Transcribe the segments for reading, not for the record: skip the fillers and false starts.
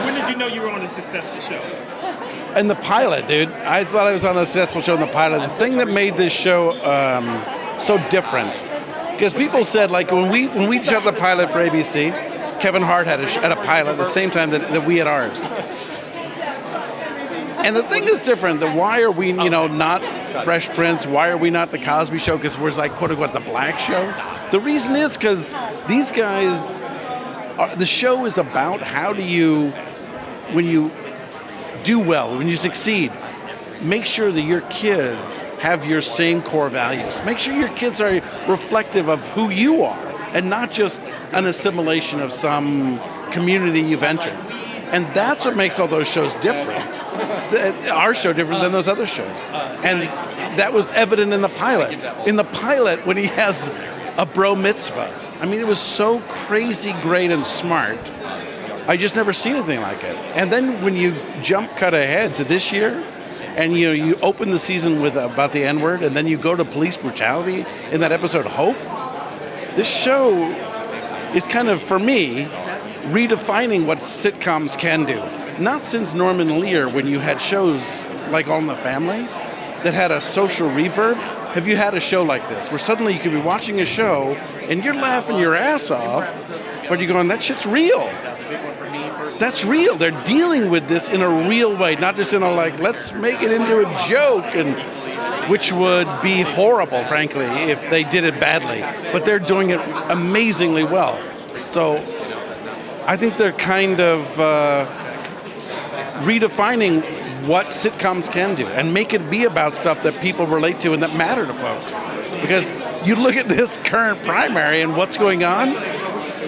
When did you know you were on a successful show? In the pilot, dude. I thought I was on a successful show in the pilot. The thing that made this show so different, because people said, like, when we shot the pilot for ABC, Kevin Hart had a pilot at the same time that we had ours. And the thing is different. That why are we, not Fresh Prince? Why are we not the Cosby Show? Because we're like, quote unquote, the Black Show. The reason is because these guys, the show is about how do you, when you do well, when you succeed, make sure that your kids have your same core values. Make sure your kids are reflective of who you are and not just an assimilation of some community you've entered. And that's what makes all those shows different. Our show different than those other shows. And that was evident in the pilot. In the pilot, when he has a bro mitzvah, I mean, it was so crazy great and smart. I just never seen anything like it. And then when you cut ahead to this year, and you open the season with about the N-word, and then you go to police brutality in that episode, Hope. This show is kind of, for me, redefining what sitcoms can do. Not since Norman Lear, when you had shows like All in the Family that had a social reverb, have you had a show like this, where suddenly you could be watching a show and you're laughing your ass off, but you're going, that shit's real. That's real. They're dealing with this in a real way, not just in a let's make it into a joke, and which would be horrible, frankly, if they did it badly. But they're doing it amazingly well. So I think they're kind of redefining what sitcoms can do and make it be about stuff that people relate to and that matter to folks. Because you look at this current primary and what's going on,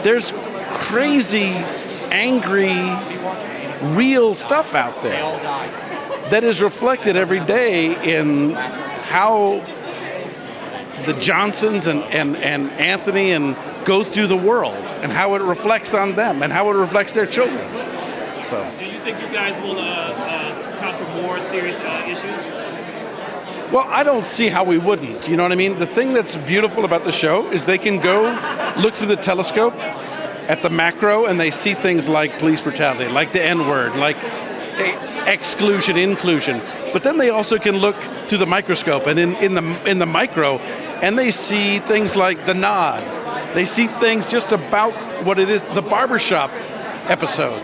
there's crazy, angry, real stuff out there that is reflected every day in how the Johnsons and Anthony and go through the world and how it reflects on them and how it reflects their children. So, do you think you guys will conquer more serious issues? Well, I don't see how we wouldn't. You know what I mean? The thing that's beautiful about the show is they can go look through the telescope at the macro and they see things like police brutality, like the N-word, like exclusion, inclusion. But then they also can look through the microscope and in the micro, and they see things like the nod. They see things just about what it is, the barbershop episode.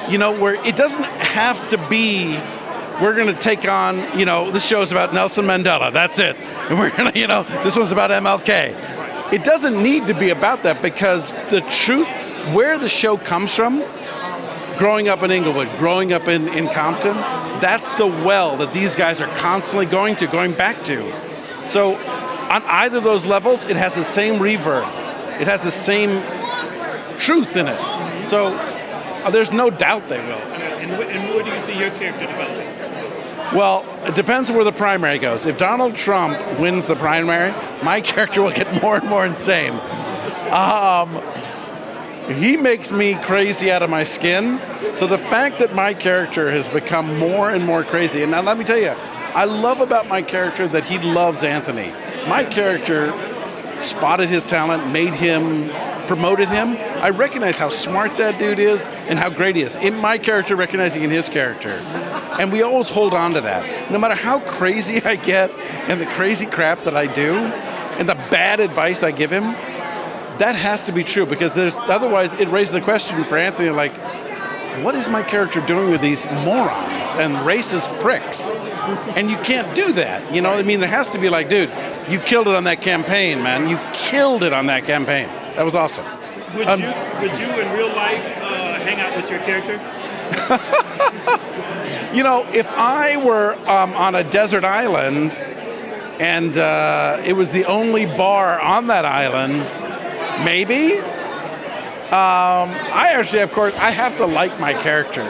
Where it doesn't have to be, we're going to take on, this show's about Nelson Mandela, that's it. And we're going to, this one's about MLK. It doesn't need to be about that, because the truth, where the show comes from, growing up in Inglewood, growing up in Compton, that's the well that these guys are constantly going back to. So on either of those levels, it has the same reverb. It has the same truth in it. So there's no doubt they will. And where do you see your character developing? Well, it depends where the primary goes. If Donald Trump wins the primary, my character will get more and more insane. He makes me crazy out of my skin. So the fact that my character has become more and more crazy, and now let me tell you, I love about my character that he loves Anthony. My character spotted his talent, made him, promoted him. I recognize how smart that dude is and how great he is. In my character, recognizing in his character. And we always hold on to that. No matter how crazy I get and the crazy crap that I do and the bad advice I give him, that has to be true, because otherwise it raises the question for Anthony, like, what is my character doing with these morons and racist pricks? And you can't do that. There has to be like, dude, you killed it on that campaign, man. You killed it on that campaign. That was awesome. Would you in real life hang out with your character? If I were on a desert island and it was the only bar on that island, maybe. I actually, of course, I have to like my character.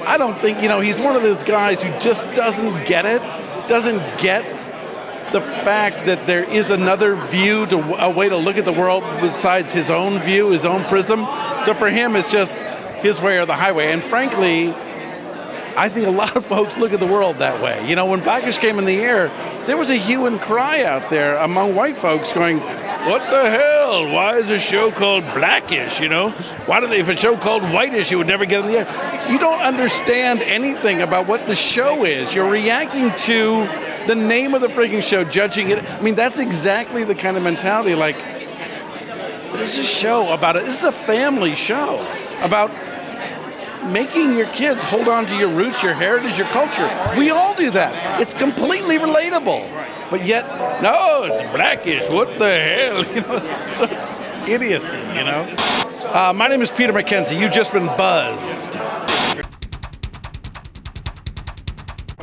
I don't think, he's one of those guys who just doesn't get the fact that there is another view, a way to look at the world besides his own view, his own prism. So for him, it's just his way or the highway. And frankly, I think a lot of folks look at the world that way. You know, when Blackish came in the air, there was a hue and cry out there among white folks going, what the hell? Why is a show called Blackish, you know? Why do they, if a show called Whitish, it would never get in the air? You don't understand anything about what the show is. You're reacting to the name of the freaking show, judging it. I mean, that's exactly the kind of mentality, like, this is a show about it. This is a family show about making your kids hold on to your roots, your heritage, your culture. We all do that. It's completely relatable. But yet, no, it's Blackish. What the hell? You know, it's idiocy, you know? My name is Peter Mackenzie. You've just been buzzed.